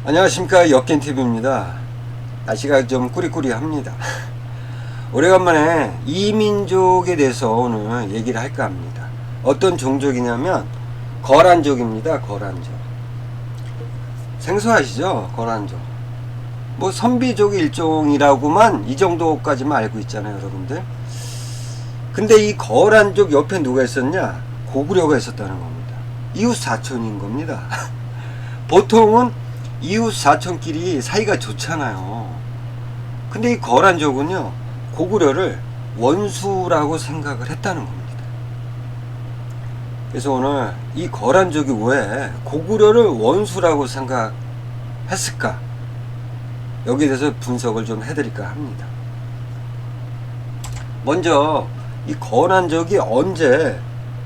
안녕하십니까, 역겐TV입니다. 날씨가 좀 꾸리꾸리합니다. 오래간만에 이민족에 대해서 오늘 얘기를 할까 합니다. 어떤 종족이냐면 거란족입니다. 거란족. 생소하시죠? 거란족. 뭐 선비족의 일종이라고만 이 정도까지만 알고 있잖아요, 여러분들. 근데 이 거란족 옆에 누가 있었냐? 고구려가 있었다는 겁니다. 이웃 사촌인 겁니다. 보통은 이웃 사촌끼리 사이가 좋잖아요. 근데 이 거란족은요, 고구려를 원수라고 생각을 했다는 겁니다. 그래서 오늘 이 거란족이 왜 고구려를 원수라고 생각했을까, 여기에 대해서 분석을 좀 해드릴까 합니다. 먼저 이 거란족이 언제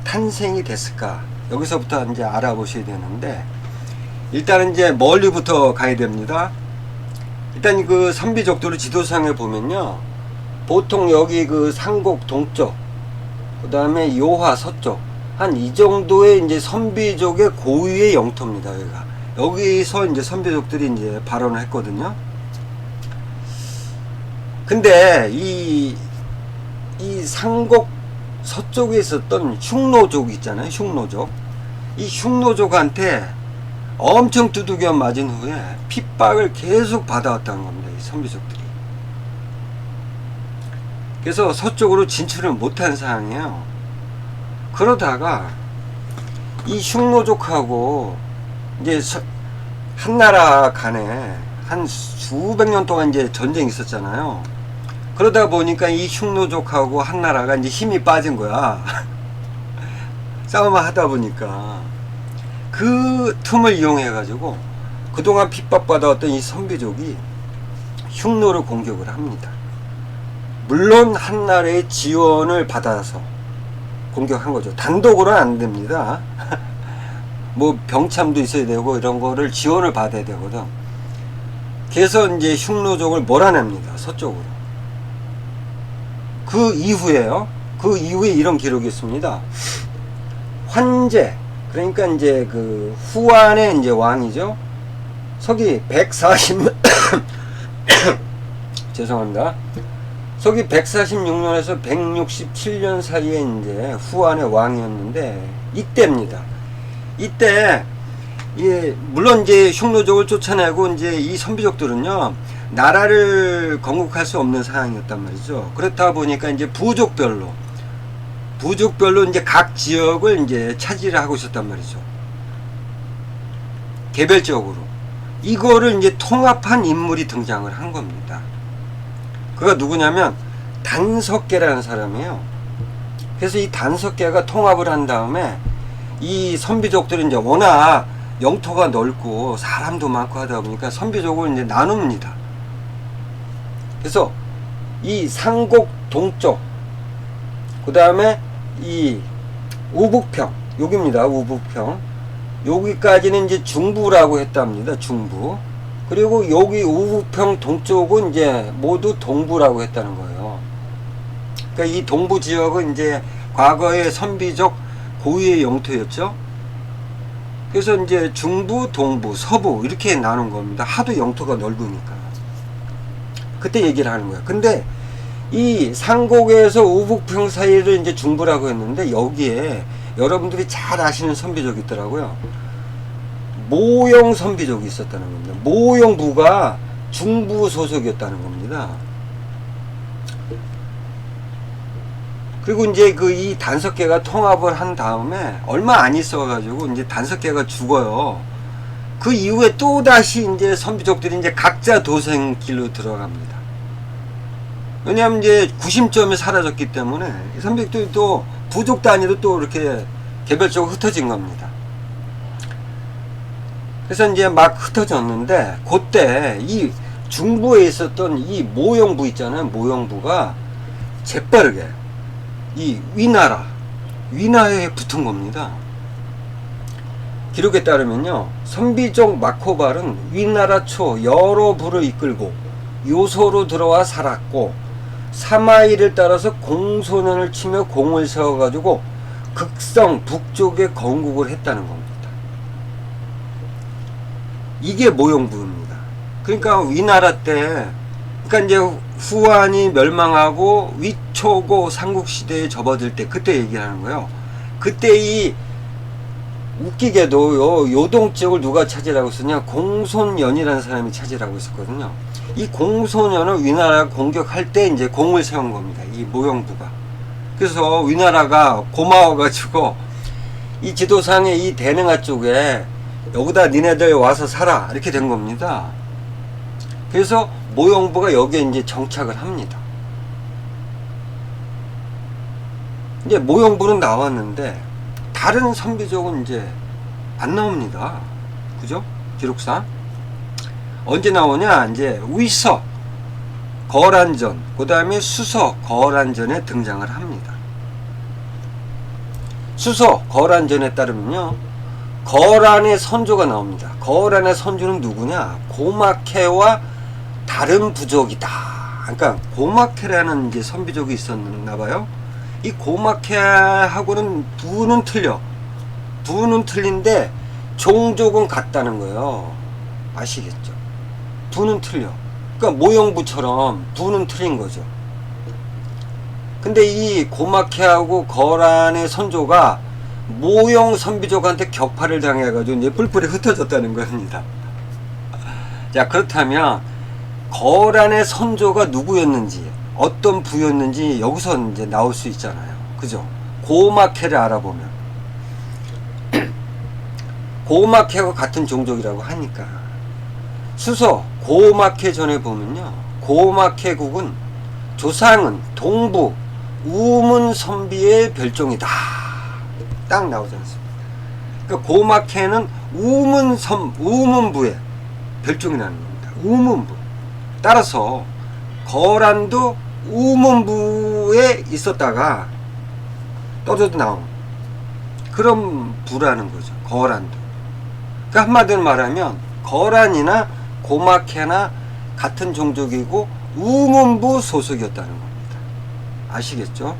탄생이 됐을까, 여기서부터 이제 알아보셔야 되는데, 일단은 이제 멀리부터 가야 됩니다. 일단 그 선비족들을 지도상에 보면요, 보통 여기 그 상곡 동쪽, 그 다음에 요하 서쪽, 한 이 정도의 이제 선비족의 고유의 영토입니다. 여기서 이제 선비족들이 이제 발원을 했거든요. 근데 이 상곡 서쪽에 있었던 흉노족 있잖아요. 흉노족. 이 흉노족한테 엄청 두들겨 맞은 후에 핍박을 계속 받아왔다는 겁니다, 이 선비족들이. 그래서 서쪽으로 진출을 못한 상황이에요. 그러다가 이 흉노족하고 이제 한나라 간에 한 수백 년 동안 이제 전쟁이 있었잖아요. 그러다 보니까 이 흉노족하고 한나라가 이제 힘이 빠진 거야. 싸움을 하다 보니까. 그 틈을 이용해 가지고 그동안 핍박받아왔던 이 선비족이 흉노를 공격을 합니다. 물론 한나라의 지원을 받아서 공격한 거죠. 단독으로는 안 됩니다. 뭐 병참도 있어야 되고 이런 거를 지원을 받아야 되거든. 그래서 이제 흉노족을 몰아냅니다, 서쪽으로. 그 이후에요, 그 이후에 이런 기록이 있습니다. 환제, 그러니까 이제 그 후한의 이제 왕이죠. 서기 140 죄송합니다. 서기 146년에서 167년 사이에 이제 후한의 왕이었는데, 이때입니다. 이때 물론 이제 흉노족을 쫓아내고 이제 이 선비족들은요, 나라를 건국할 수 없는 상황이었단 말이죠. 그렇다 보니까 이제 부족별로 이제 각 지역을 이제 차지를 하고 있었단 말이죠. 개별적으로. 이거를 이제 통합한 인물이 등장을 한 겁니다. 그가 누구냐면 단석계라는 사람이에요. 그래서 이 단석계가 통합을 한 다음에 이 선비족들은 이제 워낙 영토가 넓고 사람도 많고 하다 보니까 선비족을 이제 나눕니다. 그래서 이 상곡 동쪽, 그 다음에 이 우북평, 여기입니다. 우북평. 여기까지는 이제 중부라고 했답니다. 중부. 그리고 여기 우북평 동쪽은 이제 모두 동부라고 했다는 거예요. 그러니까 이 동부 지역은 이제 과거의 선비족 고유의 영토였죠. 그래서 이제 중부, 동부, 서부 이렇게 나눈 겁니다. 하도 영토가 넓으니까. 그때 얘기를 하는 거예요. 근데 이 상곡에서 우북평 사이를 이제 중부라고 했는데, 여기에 여러분들이 잘 아시는 선비족이 있더라고요. 모용 선비족이 있었다는 겁니다. 모용부가 중부 소속이었다는 겁니다. 그리고 이제 그 이 단석계가 통합을 한 다음에 얼마 안 있어가지고 이제 단석계가 죽어요. 그 이후에 또 다시 이제 선비족들이 이제 각자 도생길로 들어갑니다. 왜냐하면 이제 구심점이 사라졌기 때문에 선비족들이 또 부족 단위로 또 이렇게 개별적으로 흩어진 겁니다. 그래서 이제 막 흩어졌는데, 그때 이 중부에 있었던 이 모용부 있잖아요. 모용부가 재빠르게 이 위나라에 붙은 겁니다. 기록에 따르면요, 선비족 마코발은 위나라 초 여러 부를 이끌고 요소로 들어와 살았고, 사마이를 따라서 공소년을 치며 공을 세워가지고 극성 북쪽에 건국을 했다는 겁니다. 이게 모형부입니다. 그러니까 위나라 때, 그러니까 이제 후한이 멸망하고 위초고 삼국시대에 접어들 때 그때 얘기하는 거예요. 그때 이 웃기게도 요동 지역을 누가 차지라고 했었냐? 공손연이라는 사람이 차지라고 했었거든요. 이 공손연을 위나라가 공격할 때 이제 공을 세운 겁니다. 이 모형부가. 그래서 위나라가 고마워가지고 이 지도상의 이 대능하 쪽에 여기다 니네들 와서 살아 이렇게 된 겁니다. 그래서 모형부가 여기에 이제 정착을 합니다. 이제 모형부는 나왔는데 다른 선비족은 이제 안 나옵니다. 그죠? 기록상 언제 나오냐? 이제 위서 거란전, 그 다음에 수서 거란전에 등장을 합니다. 수서 거란전에 따르면요, 거란의 선조가 나옵니다. 거란의 선조는 누구냐? 고마케와 다른 부족이다. 그러니까 고마케라는 이제 선비족이 있었나 봐요. 이 고마케하고는 부는 틀려. 부는 틀린데 종족은 같다는 거예요. 아시겠죠? 부는 틀려. 그러니까 모형부처럼 부는 틀린 거죠. 근데 이 고마케하고 거란의 선조가 모형 선비족한테 격파를 당해가지고 이제 뿔뿔이 흩어졌다는 겁니다. 자, 그렇다면 거란의 선조가 누구였는지, 어떤 부였는지 여기서 이제 나올 수 있잖아요. 그죠? 고마케를 알아보면 고마케와 같은 종족이라고 하니까. 수서 고마케 전에 보면요, 고마케국은 조상은 동부 우문 선비의 별종이다. 딱 나오지 않습니까? 그러니까 고마케는 우문부의 별종이라는 겁니다. 우문부. 따라서 거란도 우문부에 있었다가 떨어져 나온 그런 부라는 거죠. 거란도. 그러니까 한마디로 말하면 거란이나 고마케나 같은 종족이고 우문부 소속이었다는 겁니다. 아시겠죠?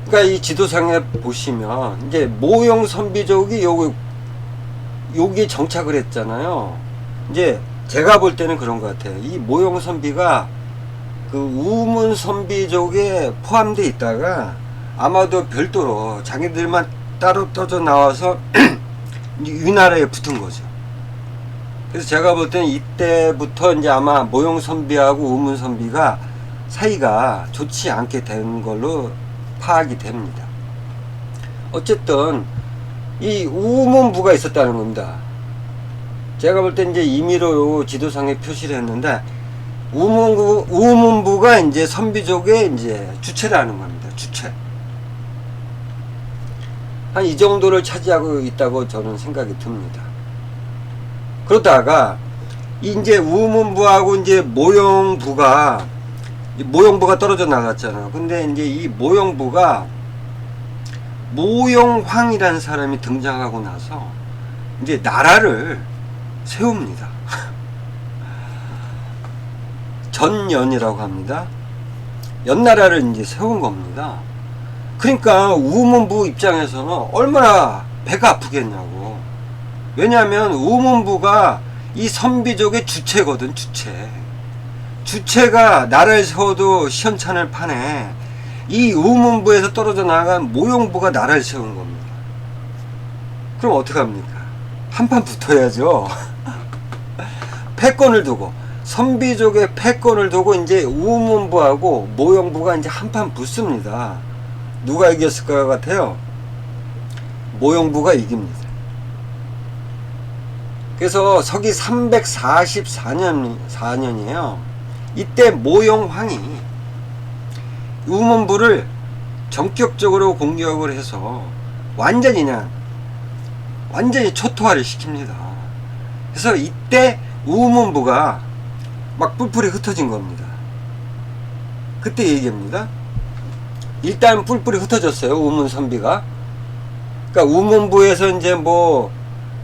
그러니까 이 지도상에 보시면 이제 모형 선비족이 여기 정착을 했잖아요. 이제 제가 볼 때는 그런 것 같아요. 이 모형 선비가 그 우문 선비족에 포함되어 있다가 아마도 별도로 자기들만 따로 떠져 나와서 위나라에 붙은 거죠. 그래서 제가 볼 때는 이때부터 이제 아마 모형 선비하고 우문 선비가 사이가 좋지 않게 된 걸로 파악이 됩니다. 어쨌든 이 우문부가 있었다는 겁니다. 제가 볼 때 이제 임의로 지도상에 표시를 했는데 우문부가 이제 선비족의 이제 주체라는 겁니다. 주체. 한 이 정도를 차지하고 있다고 저는 생각이 듭니다. 그러다가 이제 우문부하고 이제 모형부가 떨어져 나갔잖아요. 근데 이제 이 모형부가 모형황이라는 사람이 등장하고 나서 이제 나라를 세웁니다. 전연이라고 합니다. 연나라를 이제 세운 겁니다. 그러니까 우문부 입장에서는 얼마나 배가 아프겠냐고. 왜냐하면 우문부가 이 선비족의 주체거든. 주체가 나라를 세워도 시원찮을 판에 이 우문부에서 떨어져 나간 모형부가 나라를 세운 겁니다. 그럼 어떡합니까? 한판 붙어야죠. 패권을 두고, 선비족의 패권을 두고 이제 우문부하고 모형부가 이제 한판 붙습니다. 누가 이겼을 것 같아요? 모형부가 이깁니다. 그래서 서기 344년이에요. 이때 모형황이 우문부를 전격적으로 공격을 해서 완전히 초토화를 시킵니다. 그래서 이때 우문부가 막 뿔뿔이 흩어진 겁니다. 그때 얘기입니다. 일단 뿔뿔이 흩어졌어요. 우문 선비가. 그러니까 우문부에서 이제 뭐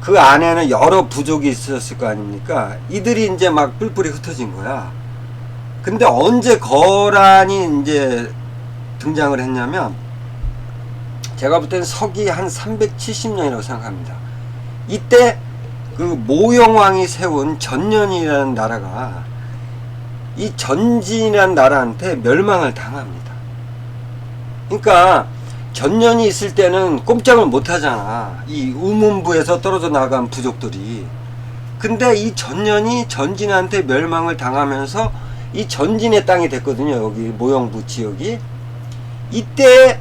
그 안에는 여러 부족이 있었을 거 아닙니까? 이들이 이제 막 뿔뿔이 흩어진 거야. 근데 언제 거란이 이제 등장을 했냐면, 제가 볼 때는 서기 한 370년이라고 생각합니다. 이때 그 모영왕이 세운 전년이라는 나라가 이 전진이라는 나라한테 멸망을 당합니다. 그러니까 전년이 있을 때는 꼼짝을 못 하잖아. 이 우문부에서 떨어져 나간 부족들이. 근데 이 전년이 전진한테 멸망을 당하면서 이 전진의 땅이 됐거든요. 여기 모영부 지역이. 이때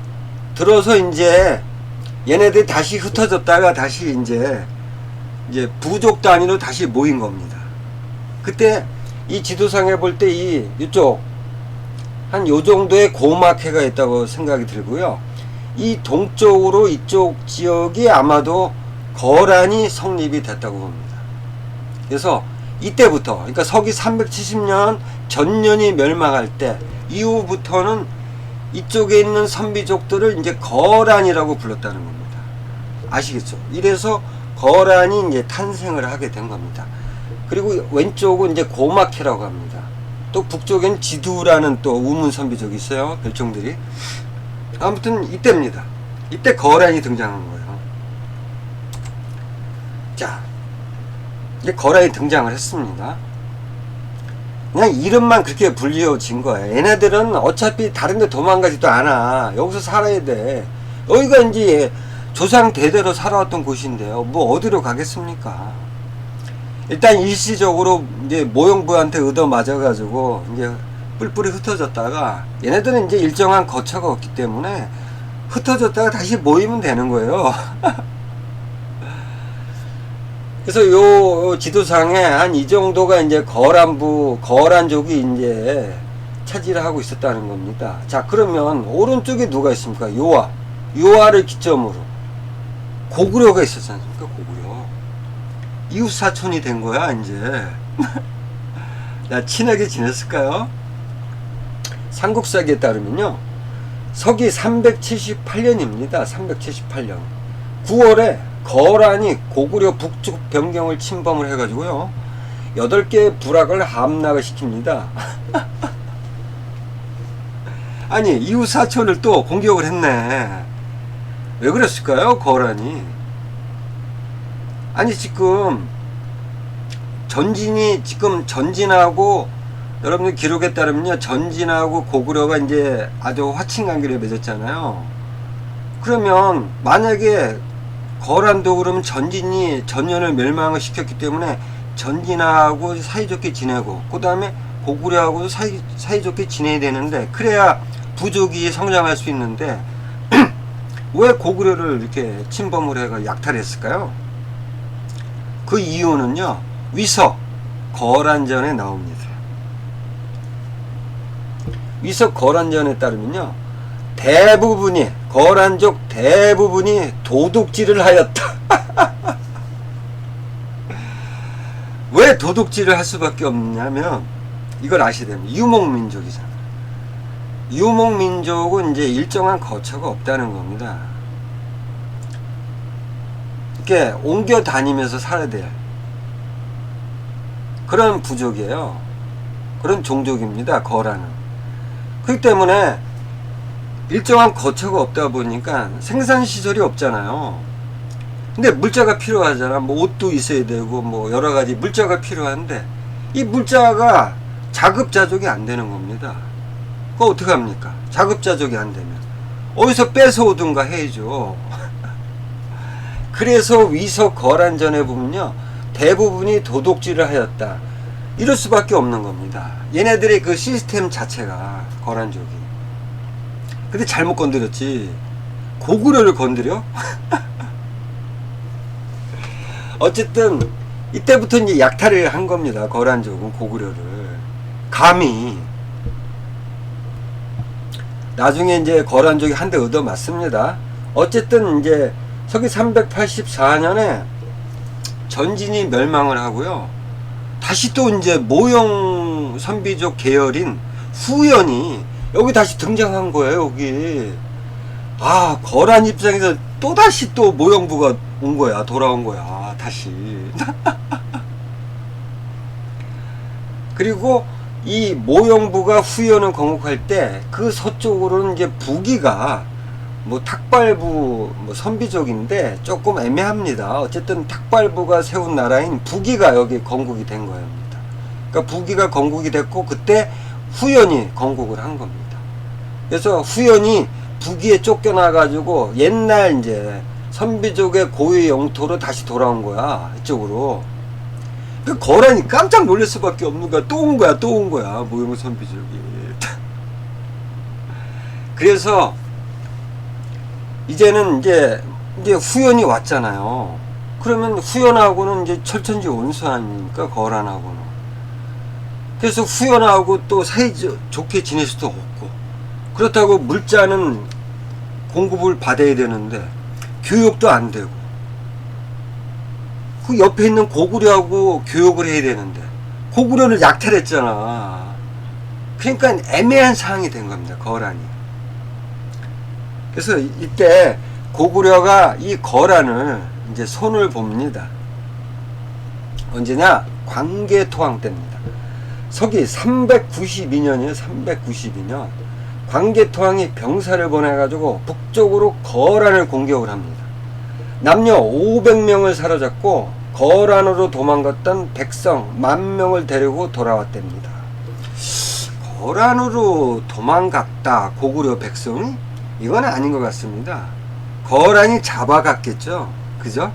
들어서 이제 얘네들이 다시 흩어졌다가 다시 이제 부족 단위로 다시 모인 겁니다. 그때 이 지도상에 볼 때 이쪽 한 요 정도의 고막해가 있다고 생각이 들고요. 이 동쪽으로 이쪽 지역이 아마도 거란이 성립이 됐다고 봅니다. 그래서 이때부터, 그러니까 서기 370년 전년이 멸망할 때 이후부터는 이쪽에 있는 선비족들을 이제 거란이라고 불렀다는 겁니다. 아시겠죠? 이래서 거란이 이제 탄생을 하게 된 겁니다. 그리고 왼쪽은 이제 고마케라고 합니다. 또 북쪽엔 지두라는 또 우문 선비족이 있어요. 별종들이. 아무튼 이때입니다. 이때 거란이 등장한 거예요. 자, 이제 거란이 등장을 했습니다. 그냥 이름만 그렇게 불리워진 거예요. 얘네들은 어차피 다른 데 도망가지도 않아. 여기서 살아야 돼. 여기가 이제 조상 대대로 살아왔던 곳인데요. 뭐 어디로 가겠습니까? 일단 일시적으로 이제 모형부한테 얻어 맞아가지고 이제 뿔뿔이 흩어졌다가 얘네들은 이제 일정한 거처가 없기 때문에 흩어졌다가 다시 모이면 되는 거예요. 그래서 요 지도상에 한 이 정도가 이제 거란족이 이제 차지를 하고 있었다는 겁니다. 자, 그러면 오른쪽에 누가 있습니까? 요아를 기점으로 고구려가 있었지 않습니까? 고구려. 이웃 사촌이 된 거야, 이제. 야, 친하게 지냈을까요? 삼국사기에 따르면요, 서기 378년입니다. 378년 9월에 거란이 고구려 북쪽 변경을 침범을 해가지고요 8개의 부락을 함락을 시킵니다. 아니, 이웃 사촌을 또 공격을 했네. 왜 그랬을까요? 거란이. 아니, 지금 전진하고 여러분들 기록에 따르면요, 전진하고 고구려가 이제 아주 화친관계를 맺었잖아요. 그러면 만약에 거란도 그러면 전진이 전년을 멸망을 시켰기 때문에 전진하고 사이좋게 지내고 그 다음에 고구려하고도 사이좋게 지내야 되는데, 그래야 부족이 성장할 수 있는데 왜 고구려를 이렇게 침범을 해가 약탈했을까요? 그 이유는요, 위서 거란전에 나옵니다. 위서 거란전에 따르면요, 거란족 대부분이 도둑질을 하였다. 왜 도둑질을 할 수밖에 없냐면 이걸 아셔야 됩니다. 유목민족이잖아. 유목민족은 이제 일정한 거처가 없다는 겁니다. 이렇게 옮겨 다니면서 살아야 될 그런 부족이에요. 그런 종족입니다. 거란은. 그렇기 때문에 일정한 거처가 없다 보니까 생산시설이 없잖아요. 근데 물자가 필요하잖아. 뭐 옷도 있어야 되고 뭐 여러가지 물자가 필요한데 이 물자가 자급자족이 안 되는 겁니다. 그거 어떡합니까? 자급자족이 안 되면 어디서 뺏어오든가 해야죠. 그래서 위서 거란전에 보면요, 대부분이 도둑질을 하였다. 이럴 수밖에 없는 겁니다. 얘네들의 그 시스템 자체가, 거란족이. 근데 잘못 건드렸지. 고구려를 건드려? 어쨌든 이때부터 이제 약탈을 한 겁니다. 거란족은 고구려를 감히. 나중에 이제 거란족이 한 대 얻어 맞습니다. 어쨌든 이제 서기 384년에 전진이 멸망을 하고요, 다시 또 이제 모형 선비족 계열인 후연이 여기 다시 등장한 거예요. 여기 거란 입장에서 또다시 또 모형부가 온 거야. 돌아온 거야. 다시. 그리고 이 모형부가 후연을 건국할 때 그 서쪽으로는 이제 부기가 뭐 탁발부 뭐 선비족인데 조금 애매합니다. 어쨌든 탁발부가 세운 나라인 부기가 여기 건국이 된 겁니다. 그러니까 부기가 건국이 됐고 그때 후연이 건국을 한 겁니다. 그래서 후연이 부기에 쫓겨나 가지고 옛날 이제 선비족의 고유 영토로 다시 돌아온 거야. 이쪽으로. 그 거란이 깜짝 놀랄 수밖에 없는 거야. 또 온 거야. 또 온 거야. 모형 선비족이. 그래서 이제는 이제 후연이 왔잖아요. 그러면 후연하고는 이제 철천지 원수 아닙니까? 거란하고는. 그래서 후연하고 또 사이 좋게 지낼 수도 없고, 그렇다고 물자는 공급을 받아야 되는데 교육도 안 되고, 그 옆에 있는 고구려하고 교육을 해야 되는데 고구려를 약탈했잖아. 그러니까 애매한 상황이 된 겁니다. 거란이. 그래서 이때 고구려가 이 거란을 이제 손을 봅니다. 언제냐? 광개토항 때입니다. 서기 392년이에요. 392년. 광개토항이 병사를 보내가지고 북쪽으로 거란을 공격을 합니다. 남녀 500명을 사로잡고 거란으로 도망갔던 백성 10,000명을 데리고 돌아왔답니다. 거란으로 도망갔다 고구려 백성이? 이건 아닌 것 같습니다. 거란이 잡아갔겠죠. 그죠?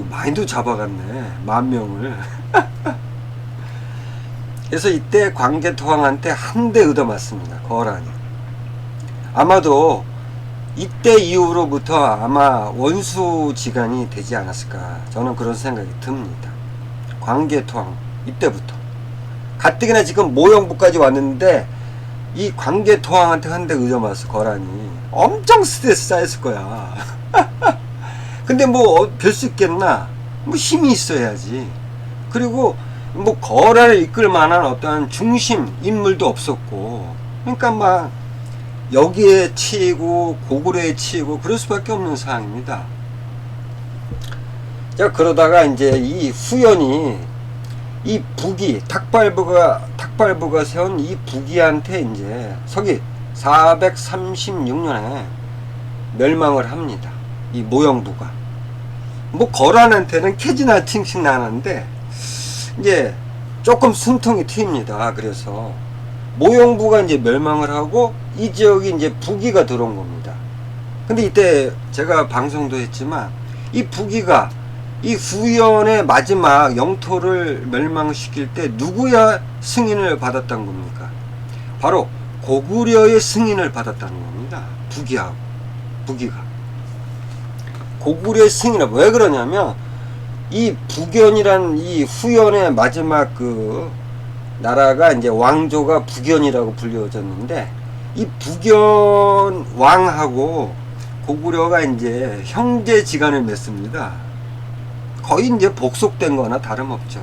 많이도 잡아갔네. 10,000명을. 그래서 이때 광개토항한테 한 대 얻어맞습니다. 거란이. 아마도 이때 이후로부터 아마 원수지간이 되지 않았을까. 저는 그런 생각이 듭니다. 광개토항 이때부터. 가뜩이나 지금 모형부까지 왔는데 이 광개토항한테 한 대 얻어맞았어. 거란이. 엄청 스트레스 쌓였을 거야. 근데 뭐 별 수 있겠나. 뭐 힘이 있어야지. 그리고 뭐 거란을 이끌 만한 어떠한 중심 인물도 없었고, 그러니까 막 여기에 치이고 고구려에 치이고 그럴 수밖에 없는 상황입니다. 자, 그러다가 이제 이 후연이 이 부기 탁발부가 세운 이 부기한테 이제 서기 436년에 멸망을 합니다. 이 모형부가. 뭐 거란한테는 캐지나 칭칭 나는데 이제 조금 숨통이 트입니다. 그래서 모형부가 이제 멸망을 하고 이 지역이 이제 부기가 들어온 겁니다. 근데 이때 제가 방송도 했지만 이 부기가 이 후연의 마지막 영토를 멸망시킬 때 누구야 승인을 받았던 겁니까? 바로 고구려의 승인을 받았다는 겁니다. 부기가 고구려의 승인을. 왜 그러냐면 이 부견이란 이 후연의 마지막 그 나라가 이제 왕조가 부견이라고 불려졌는데, 이 부견 왕하고 고구려가 이제 형제지간을 맺습니다. 거의 이제 복속된 거나 다름없죠.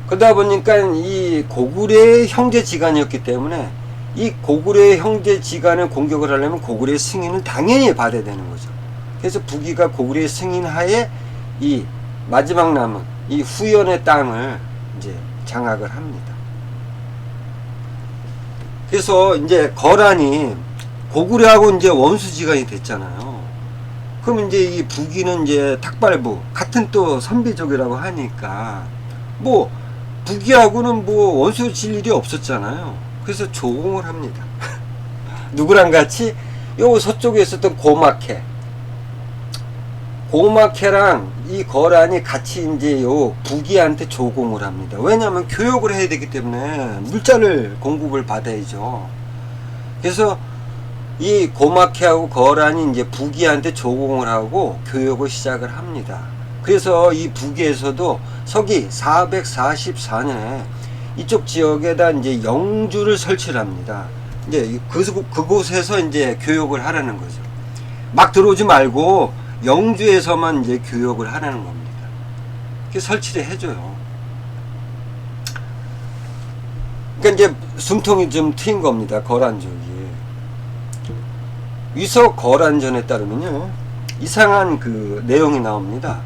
그러다 보니까 이 고구려의 형제지간이었기 때문에 이 고구려의 형제지간을 공격을 하려면 고구려의 승인을 당연히 받아야 되는 거죠. 그래서 부기가 고구려의 승인하에 이 마지막 남은 이 후연의 땅을 이제 장악을 합니다. 그래서 이제 거란이 고구려하고 이제 원수지간이 됐잖아요. 그럼 이제 이 부기는 이제 탁발부 같은 또 선비족이라고 하니까 뭐 부기하고는 뭐 원수 질 일이 없었잖아요. 그래서 조공을 합니다. 누구랑 같이? 요 서쪽에 있었던 고마케랑 이 거란이 같이 이제 요 부기한테 조공을 합니다. 왜냐하면 교육을 해야 되기 때문에 물자를 공급을 받아야죠. 그래서 이 고마케하고 거란이 이제 부기한테 조공을 하고 교육을 시작을 합니다. 그래서 이 부기에서도 서기 444년에 이쪽 지역에다 이제 영주를 설치를 합니다. 이제 그곳에서 이제 교육을 하라는 거죠. 막 들어오지 말고 영주에서만 이제 교육을 하라는 겁니다. 이렇게 설치를 해줘요. 그러니까 이제 숨통이 좀 트인 겁니다. 거란족이. 위서 거란전에 따르면요, 이상한 그 내용이 나옵니다.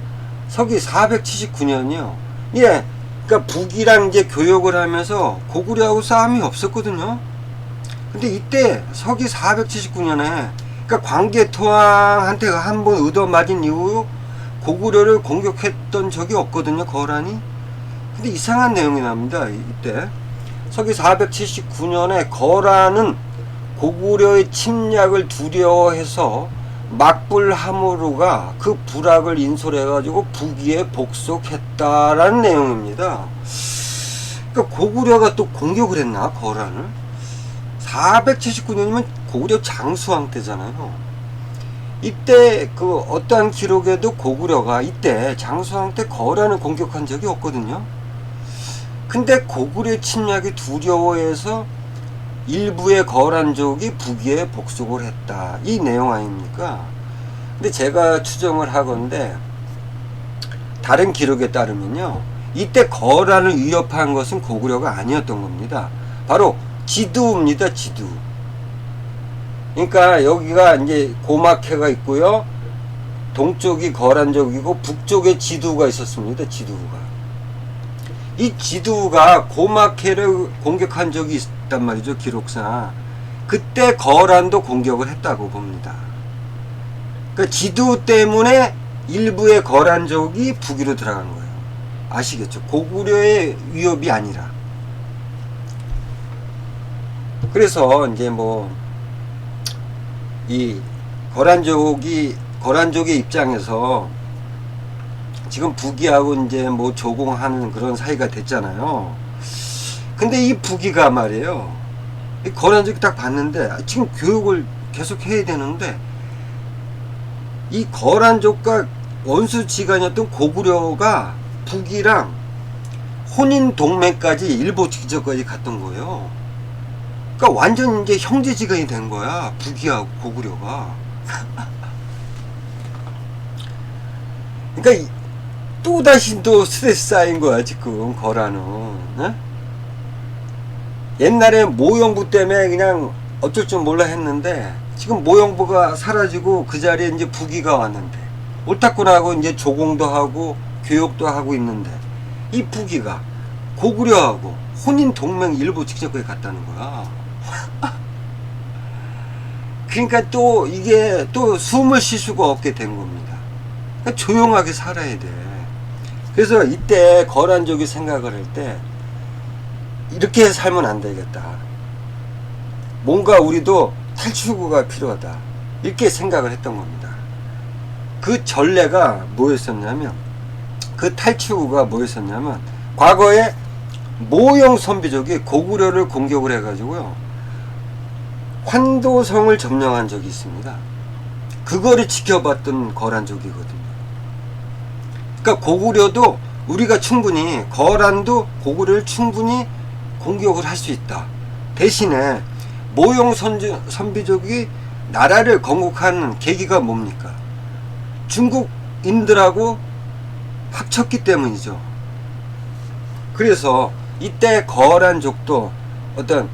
서기 479년이요. 예, 그러니까 북이랑 이제 교역을 하면서 고구려하고 싸움이 없었거든요. 근데 이때 서기 479년에 그러니까 광개토왕한테 한번 얻어맞은 이후 고구려를 공격했던 적이 없거든요, 거란이. 근데 이상한 내용이 납니다. 이때 서기 479년에 거란은 고구려의 침략을 두려워해서 막불하무르가 그 불악을 인솔해가지고 북위에 복속했다라는 내용입니다. 그러니까 고구려가 또 공격을 했나, 거란을? 479년이면 고구려 장수왕 때잖아요. 이때 그 어떠한 기록에도 고구려가 이때 장수왕 때 거란을 공격한 적이 없거든요. 근데 고구려 침략이 두려워해서 일부의 거란족이 북위에 복속을 했다, 이 내용 아닙니까? 근데 제가 추정을 하건대 다른 기록에 따르면요, 이때 거란을 위협한 것은 고구려가 아니었던 겁니다. 바로 지두입니다. 지두. 그러니까 여기가 이제 고막해가 있고요, 동쪽이 거란족이고 북쪽에 지두가 있었습니다. 지두가. 이 지두가 고막해를 공격한 적이 있단 말이죠, 기록상. 그때 거란도 공격을 했다고 봅니다. 그러니까 지두 때문에 일부의 거란족이 북위로 들어간 거예요. 아시겠죠? 고구려의 위협이 아니라. 그래서 이제 뭐 이 거란족의 입장에서 지금 북위하고 이제 뭐 조공하는 그런 사이가 됐잖아요. 근데 이 북위가 말이에요, 이 거란족이 딱 봤는데 지금 교육을 계속 해야 되는데 이 거란족과 원수지간이었던 고구려가 북위랑 혼인 동맹까지 일보 직전까지 갔던 거예요. 그러니까 완전 이제 형제지간이 된 거야, 북위하고 고구려가. 그러니까 또다시 또 스트레스 쌓인 거야, 지금 거란은. 에? 옛날에 모형부 때문에 그냥 어쩔 줄 몰라 했는데 지금 모형부가 사라지고 그 자리에 이제 북위가 왔는데 옳다구나하고 이제 조공도 하고 교육도 하고 있는데 이 북위가 고구려하고 혼인 동맹 일보 직전까지 갔다는 거야. 그러니까 또 이게 또 숨을 쉴 수가 없게 된 겁니다. 그러니까 조용하게 살아야 돼. 그래서 이때 거란족이 생각을 할 때 이렇게 살면 안 되겠다, 뭔가 우리도 탈출구가 필요하다, 이렇게 생각을 했던 겁니다. 그 전례가 뭐였었냐면, 그 탈출구가 뭐였었냐면, 과거에 모용 선비족이 고구려를 공격을 해가지고요 환도성을 점령한 적이 있습니다. 그거를 지켜봤던 거란족이거든요. 그러니까 고구려도 우리가 충분히, 거란도 고구려를 충분히 공격을 할 수 있다. 대신에 모용 선비족이 나라를 건국하는 계기가 뭡니까? 중국인들하고 합쳤기 때문이죠. 그래서 이때 거란족도 어떤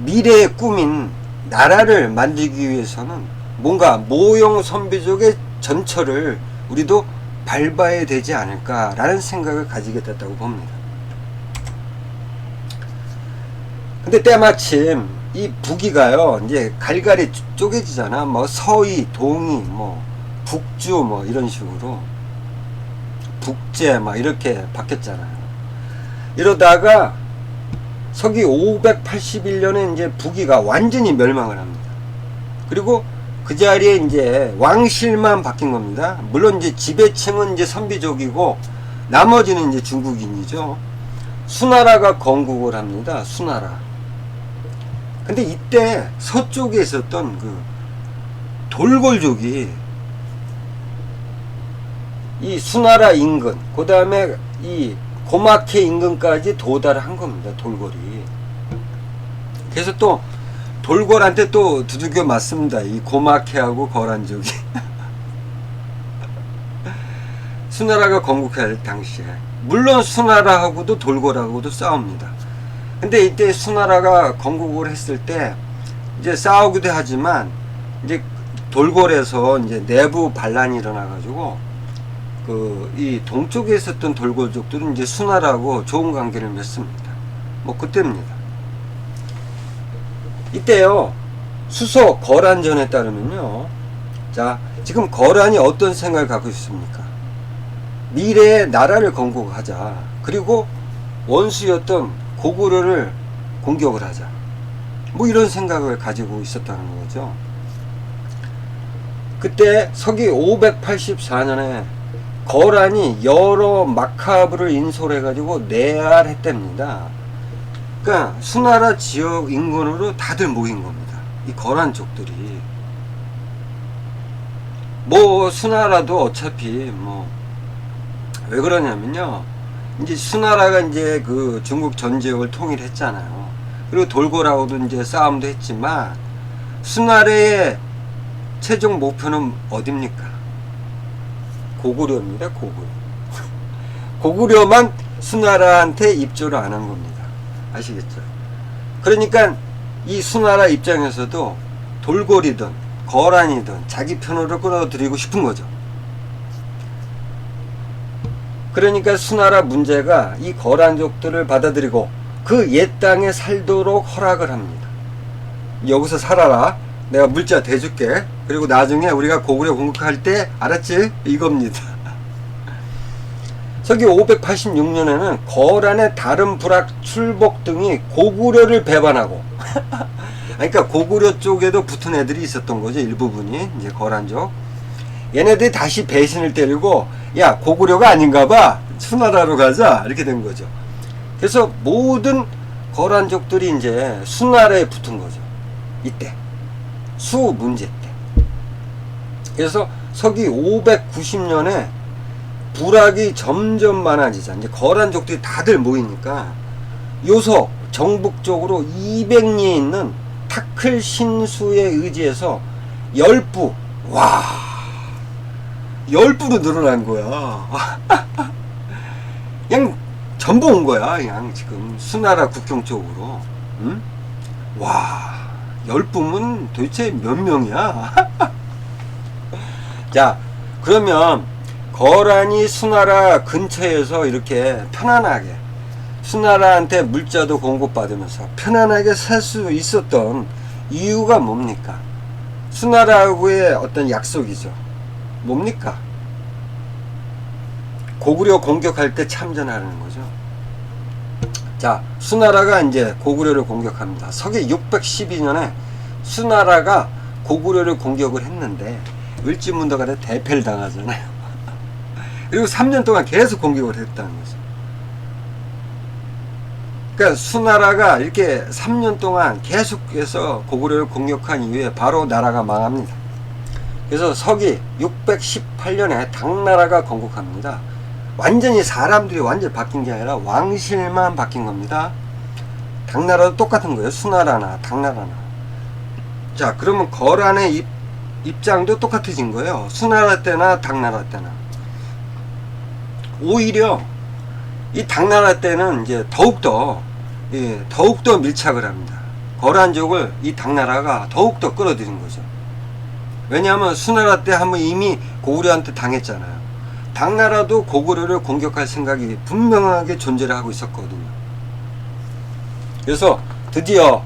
미래의 꿈인 나라를 만들기 위해서는 뭔가 모용 선비족의 전철을 우리도 밟아야 되지 않을까라는 생각을 가지게 됐다고 봅니다. 근데 때마침 이 북위가요 이제 갈갈이 쪼개지잖아. 뭐 서위, 동위, 뭐 북주, 뭐 이런 식으로 북제 막 이렇게 바뀌었잖아요. 이러다가 서기 581년에 이제 북위가 완전히 멸망을 합니다. 그리고 그 자리에 이제 왕실만 바뀐 겁니다. 물론 이제 지배층은 이제 선비족이고 나머지는 이제 중국인이죠. 수나라가 건국을 합니다. 수나라. 근데 이때 서쪽에 있었던 그 돌골족이 이 수나라 인근, 그 다음에 이 고막해 인근까지 도달한 겁니다. 돌골이. 그래서 또 돌골한테 또 두들겨 맞습니다. 이 고막해하고 거란족이. 수나라가 건국할 당시에. 물론 수나라하고도 돌골하고도 싸웁니다. 근데 이때 수나라가 건국을 했을 때 이제 싸우기도 하지만 이제 돌골에서 이제 내부 반란이 일어나가지고 이 동쪽에 있었던 돌골족들은 이제 수나라하고 좋은 관계를 맺습니다. 뭐 그때입니다. 이때요, 수소 거란전에 따르면요, 자, 지금 거란이 어떤 생각을 갖고 있습니까? 미래의 나라를 건국하자. 그리고 원수였던 고구려를 공격을 하자. 뭐 이런 생각을 가지고 있었다는 거죠. 그때 서기 584년에 거란이 여러 마카브를 인솔해 가지고 내할했답니다. 그러니까 수나라 지역 인근으로 다들 모인 겁니다. 이 거란족들이. 뭐 수나라도 어차피 뭐 왜 그러냐면요, 이제 수나라가 이제 그 중국 전 지역을 통일했잖아요. 그리고 돌고라고도 이제 싸움도 했지만 수나라의 최종 목표는 어딥니까? 고구려입니다. 고구려. 고구려만 수나라한테 입조를 안 한 겁니다. 아시겠죠? 그러니까 이 수나라 입장에서도 돌고리든 거란이든 자기 편으로 끌어들이고 싶은 거죠. 그러니까 수나라 문제가 이 거란족들을 받아들이고 그 옛 땅에 살도록 허락을 합니다. 여기서 살아라. 내가 물자 대줄게. 그리고 나중에 우리가 고구려 공격할 때 알았지? 이겁니다. 서기 586년에는 거란의 다른 부락 출복 등이 고구려를 배반하고 그러니까 고구려 쪽에도 붙은 애들이 있었던 거죠. 일부분이 이제 거란족. 얘네들이 다시 배신을 때리고, 야, 고구려가 아닌가 봐, 수나라로 가자, 이렇게 된 거죠. 그래서 모든 거란족들이 이제 수나라에 붙은 거죠. 이때 수 문제 때. 그래서 서기 590년에 부락이 점점 많아지자. 이제 거란족들이 다들 모이니까 요소 정북 쪽으로 200리에 있는 타클 신수에 의지해서 10부, 와, 10부로 늘어난 거야. 그냥 전부 온 거야. 그냥 지금 수나라 국경 쪽으로. 응? 와, 10부면 도대체 몇 명이야? 자, 그러면 거란이 수나라 근처에서 이렇게 편안하게 수나라한테 물자도 공급받으면서 편안하게 살 수 있었던 이유가 뭡니까? 수나라하고의 어떤 약속이죠. 뭡니까? 고구려 공격할 때 참전하는 거죠. 자, 수나라가 이제 고구려를 공격합니다. 서기 612년에 수나라가 고구려를 공격을 했는데 을지문덕한테 대패를 당하잖아요. 그리고 3년 동안 계속 공격을 했다는 거죠. 그러니까 수나라가 이렇게 3년 동안 계속해서 고구려를 공격한 이후에 바로 나라가 망합니다. 그래서 서기 618년에 당나라가 건국합니다. 완전히 사람들이 완전히 바뀐 게 아니라 왕실만 바뀐 겁니다. 당나라도 똑같은 거예요. 수나라나 당나라나. 자, 그러면 거란의 입장도 똑같아진 거예요. 수나라 때나 당나라 때나. 오히려 이 당나라 때는 이제 더욱더 밀착을 합니다. 거란족을 이 당나라가 더욱더 끌어들인 거죠. 왜냐하면 수나라 때 한번 이미 고구려한테 당했잖아요. 당나라도 고구려를 공격할 생각이 분명하게 존재를 하고 있었거든요. 그래서 드디어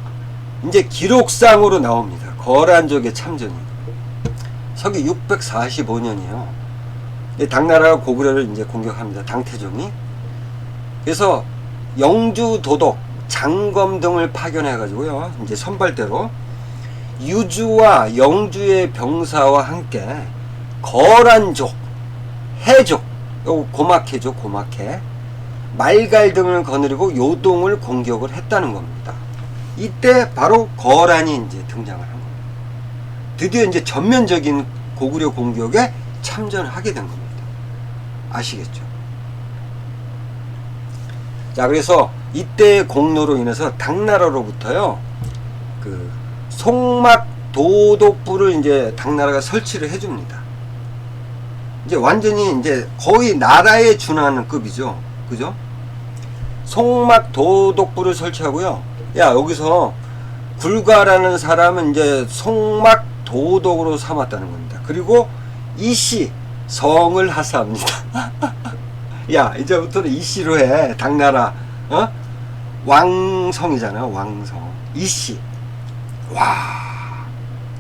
이제 기록상으로 나옵니다. 거란족의 참전이. 서기 645년이에요. 당나라가 고구려를 이제 공격합니다. 당태종이. 그래서 영주 도독, 장검 등을 파견해 가지고요. 이제 선발대로 유주와 영주의 병사와 함께 거란족, 해족, 고막해족, 고막해, 말갈 등을 거느리고 요동을 공격을 했다는 겁니다. 이때 바로 거란이 이제 등장을 한 겁니다. 드디어 이제 전면적인 고구려 공격에 참전을 하게 된 겁니다. 아시겠죠? 자, 그래서 이때의 공로로 인해서 당나라로부터요, 그 송막 도독부를 이제 당나라가 설치를 해줍니다. 이제 완전히 이제 거의 나라에 준하는 급이죠. 그죠? 송막 도독부를 설치하고요. 야, 여기서 굴가라는 사람은 이제 송막 도독으로 삼았다는 겁니다. 그리고 이씨 성을 하사합니다. 야, 이제부터는 이씨로 해. 당나라 왕성이잖아요. 왕성. 이씨 와,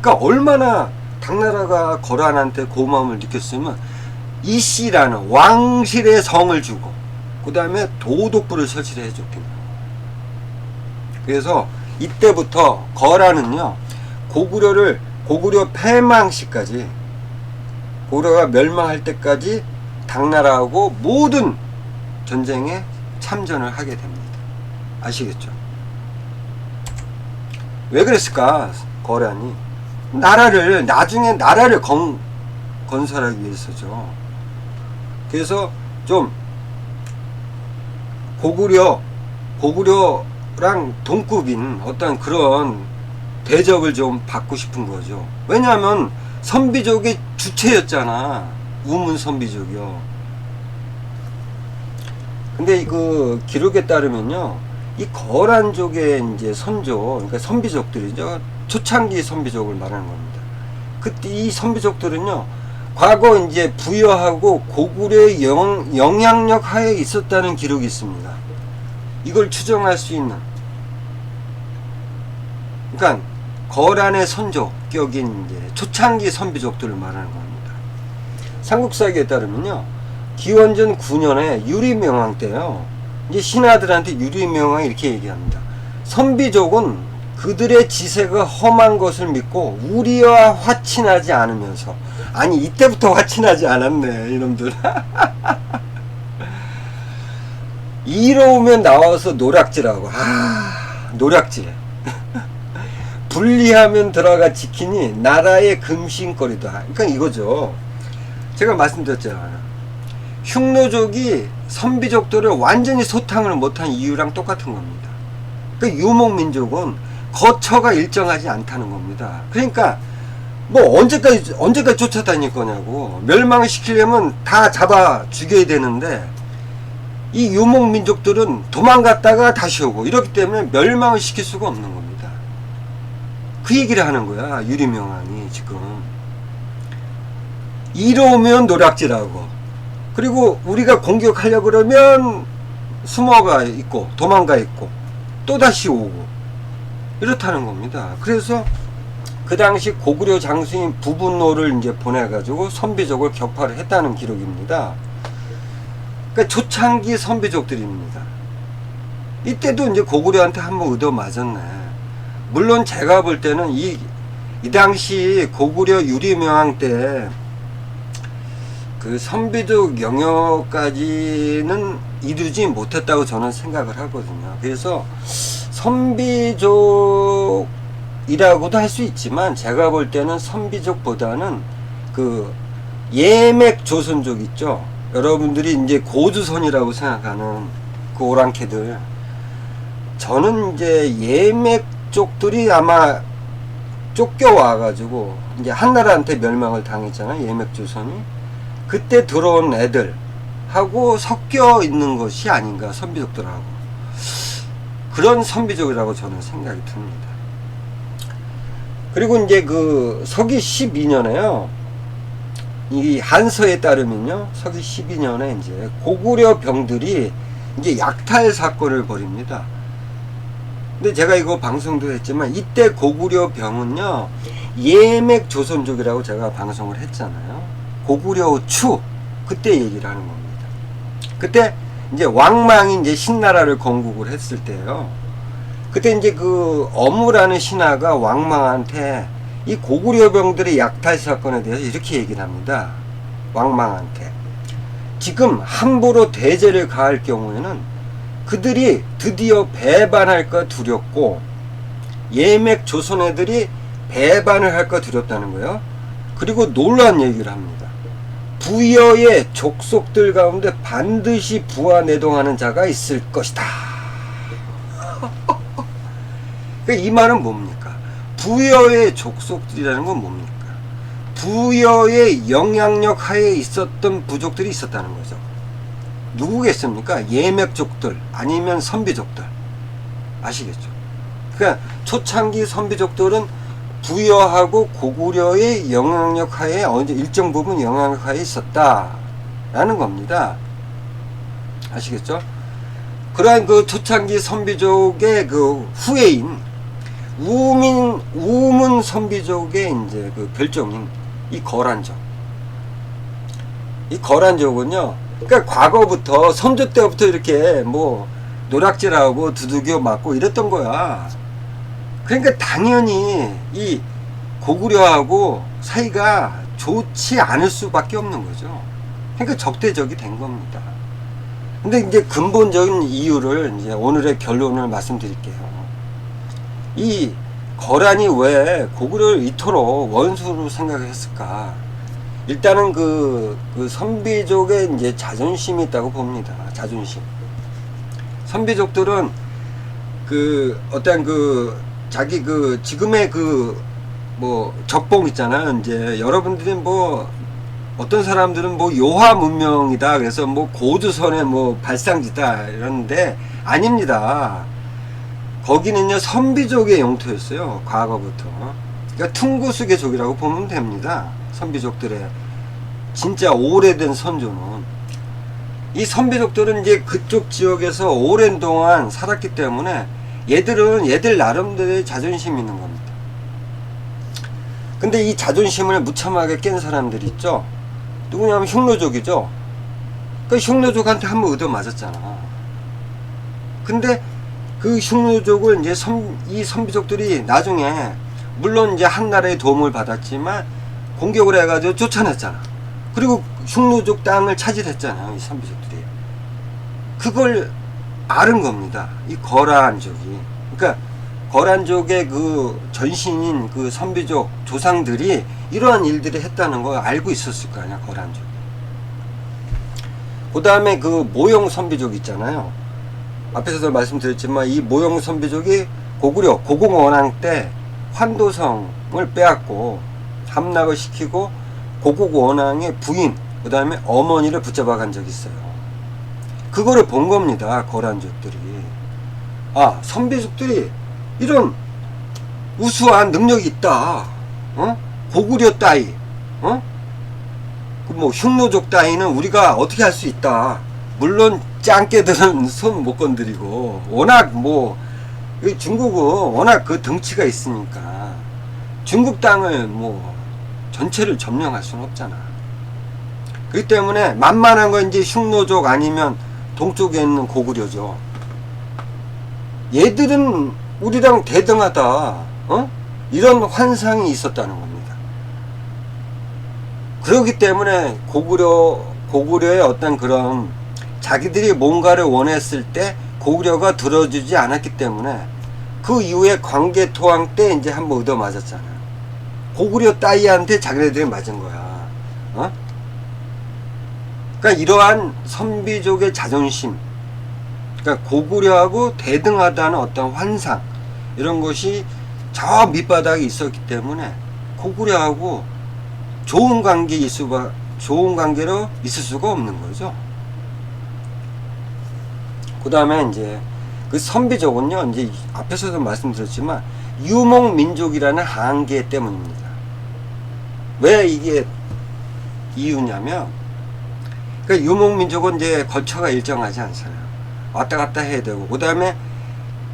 그러니까 얼마나 당나라가 거란한테 고마움을 느꼈으면 이씨라는 왕실의 성을 주고 그 다음에 도독부를 설치를 해줬던 거예요. 그래서 이때부터 거란은요, 고구려 패망 시까지, 고구려가 멸망할 때까지 당나라하고 모든 전쟁에 참전을 하게 됩니다. 아시겠죠? 왜 그랬을까? 거란이 나중에 나라를 건설하기 위해서죠. 그래서 좀 고구려랑 동급인 어떤 그런 대접을 좀 받고 싶은 거죠. 왜냐하면 선비족의 주체였잖아. 우문 선비족이요. 근데 그 기록에 따르면요, 이 거란족의 이제 선조, 그러니까 선비족들이죠. 초창기 선비족을 말하는 겁니다. 그때 이 선비족들은요, 과거 이제 부여하고 고구려의 영향력 하에 있었다는 기록이 있습니다. 이걸 추정할 수 있는. 그러니까 거란의 선조격인 이제 초창기 선비족들을 말하는 겁니다. 삼국사기에 따르면요, 기원전 9년에 유리명왕 때요, 이제 신하들한테 유리명왕이 이렇게 얘기합니다. 선비족은 그들의 지세가 험한 것을 믿고 우리와 화친하지 않으면서, 아니 이때부터 화친하지 않았네 이놈들. 이로우면 나와서 노략질하고, 노략질. 분리하면 들어가 지키니 나라의 금신거리다. 그러니까 이거죠. 제가 말씀드렸잖아요. 흉노족이 선비족들을 완전히 소탕을 못한 이유랑 똑같은 겁니다. 그 유목민족은 거처가 일정하지 않다는 겁니다. 그러니까 뭐 언제까지 쫓아다닐 거냐고. 멸망을 시키려면 다 잡아 죽여야 되는데 이 유목민족들은 도망갔다가 다시 오고 이렇기 때문에 멸망을 시킬 수가 없는 겁니다. 그 얘기를 하는 거야, 유리명왕이 지금. 이로우면 노략질하고, 그리고 우리가 공격하려고 그러면 숨어가 있고 도망가 있고 또다시 오고 이렇다는 겁니다. 그래서 그 당시 고구려 장수인 부분노를 이제 보내가지고 선비족을 격파를 했다는 기록입니다. 그러니까 초창기 선비족들입니다. 이때도 이제 고구려한테 한번 얻어 맞았네. 물론 제가 볼 때는 이 당시 고구려 유리명왕 때 그 선비족 영역까지는 이루지 못했다고 저는 생각을 하거든요. 그래서 선비족이라고도 할 수 있지만 제가 볼 때는 선비족보다는 그 예맥 조선족 있죠. 여러분들이 이제 고조선이라고 생각하는 그 오랑캐들, 저는 이제 예맥 쪽들이 아마 쫓겨와가지고 이제 한나라한테 멸망을 당했잖아요. 예맥조선이. 그때 들어온 애들하고 섞여 있는 것이 아닌가, 선비족들하고. 그런 선비족이라고 저는 생각이 듭니다. 그리고 이제 그 서기 12년에요. 이 한서에 따르면요, 서기 12년에 이제 고구려 병들이 이제 약탈 사건을 벌입니다. 근데 제가 이거 방송도 했지만 이때 고구려 병은요, 예맥 조선족이라고 제가 방송을 했잖아요. 고구려 추, 그때 얘기를 하는 겁니다. 그때 이제 왕망이 이제 신나라를 건국을 했을 때요. 그때 이제 그 어무라는 신하가 왕망한테 이 고구려 병들의 약탈 사건에 대해서 이렇게 얘기를 합니다. 왕망한테. 지금 함부로 대제를 가할 경우에는 그들이 드디어 배반할까 두렵고, 예맥 조선 애들이 배반을 할까 두렵다는 거예요. 그리고 놀라운 얘기를 합니다. 부여의 족속들 가운데 반드시 부하내동하는 자가 있을 것이다. 이 말은 뭡니까? 부여의 족속들이라는 건 뭡니까? 부여의 영향력 하에 있었던 부족들이 있었다는 거죠. 누구겠습니까? 예맥족들 아니면 선비족들. 아시겠죠? 그러니까 초창기 선비족들은 부여하고 고구려의 영향력 하에 일정 부분 영향력 하에 있었다 라는 겁니다. 아시겠죠? 그러한 그 초창기 선비족의 그 후예인 우문 선비족의 이제 그 별종인 이 거란족. 이 거란족은요, 그러니까 과거부터 선조 때부터 이렇게 뭐 노략질하고 두들겨 맞고 이랬던 거야. 그러니까 당연히 이 고구려하고 사이가 좋지 않을 수밖에 없는 거죠. 그러니까 적대적이 된 겁니다. 근데 이제 근본적인 이유를 이제 오늘의 결론을 말씀드릴게요. 이 거란이 왜 고구려를 이토록 원수로 생각했을까? 일단은 그 선비족의 이제 자존심이 있다고 봅니다. 자존심. 선비족들은 그 어떤 그 자기 그 지금의 그 뭐 적봉 있잖아요. 이제 여러분들이 뭐 어떤 사람들은 뭐 요하 문명이다. 그래서 뭐 고조선의 뭐 발상지다 이러는데 아닙니다. 거기는요 선비족의 영토였어요. 과거부터. 그러니까 퉁구스계족이라고 보면 됩니다. 선비족들의 진짜 오래된 선조는. 이 선비족들은 이제 그쪽 지역에서 오랜 동안 살았기 때문에 얘들 나름대로의 자존심이 있는 겁니다. 근데 이 자존심을 무참하게 깬 사람들이 있죠. 누구냐면 흉노족이죠. 그 흉노족한테 한번 얻어맞았잖아. 근데 그 흉노족을 이제 이 선비족들이 나중에 물론 이제 한나라의 도움을 받았지만 공격을 해가지고 쫓아냈잖아. 그리고 흉노족 땅을 차지했잖아요. 이 선비족들이. 그걸 앓은 겁니다. 이 거란족이. 그러니까 거란족의 그 전신인 그 선비족 조상들이 이러한 일들을 했다는 걸 알고 있었을 거 아니야. 거란족이. 그 다음에 그 모용 선비족 있잖아요. 앞에서도 말씀드렸지만 이 모용 선비족이 고구려 고공원왕 때 환도성을 빼앗고 함락을 시키고 고국원왕의 부인 그 다음에 어머니를 붙잡아 간 적이 있어요. 그거를 본 겁니다. 거란족들이. 아, 선비족들이 이런 우수한 능력이 있다. 고구려 따위, 뭐 흉노족 따위는 우리가 어떻게 할 수 있다. 물론 짱깨들은 손 못 건드리고 워낙 뭐 중국은 워낙 그 덩치가 있으니까 중국 땅을 뭐 전체를 점령할 수는 없잖아. 그렇기 때문에 만만한 건 이제 흉노족 아니면 동쪽에 있는 고구려죠. 얘들은 우리랑 대등하다. 이런 환상이 있었다는 겁니다. 그렇기 때문에 고구려의 어떤 그런 자기들이 뭔가를 원했을 때 고구려가 들어주지 않았기 때문에 그 이후에 광개토왕 때 이제 한번 얻어맞았잖아요. 고구려 따위한테 자기네들이 맞은 거야. 그러니까 이러한 선비족의 자존심, 그러니까 고구려하고 대등하다는 어떤 환상, 이런 것이 저 밑바닥에 있었기 때문에 고구려하고 좋은 관계로 있을 수가 없는 거죠. 그 다음에 이제 그 선비족은요, 이제 앞에서도 말씀드렸지만 유목민족이라는 한계 때문입니다. 왜 이게 이유냐면, 그 유목민족은 이제 거처가 일정하지 않잖아요. 왔다 갔다 해야 되고, 그 다음에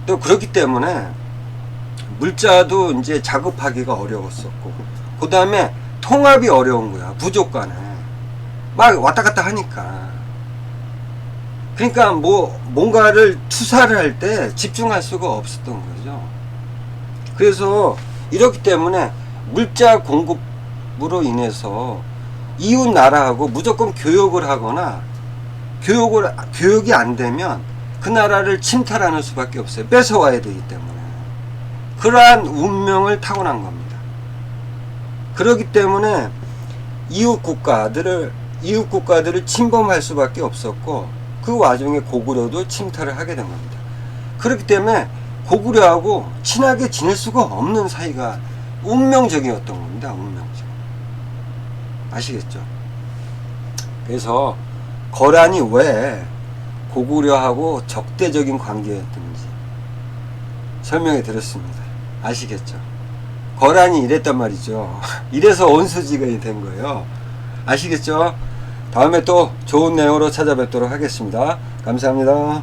또 그렇기 때문에 물자도 이제 작업하기가 어려웠었고, 그 다음에 통합이 어려운 거야. 부족 간에 막 왔다 갔다 하니까. 그러니까 뭐 뭔가를 투사를 할 때 집중할 수가 없었던 거죠. 그래서 이렇기 때문에 물자 공급으로 인해서 이웃 나라하고 무조건 교역을 하거나 교역이 안 되면 그 나라를 침탈하는 수밖에 없어요. 뺏어와야 되기 때문에. 그러한 운명을 타고난 겁니다. 그렇기 때문에 이웃 국가들을 침범할 수밖에 없었고, 그 와중에 고구려도 침탈을 하게 된 겁니다. 그렇기 때문에 고구려하고 친하게 지낼 수가 없는 사이가 운명적이었던 겁니다. 운명적. 아시겠죠? 그래서 거란이 왜 고구려하고 적대적인 관계였던지 설명해 드렸습니다. 아시겠죠? 거란이 이랬단 말이죠. 이래서 원수지간이 된 거예요. 아시겠죠? 다음에 또 좋은 내용으로 찾아뵙도록 하겠습니다. 감사합니다.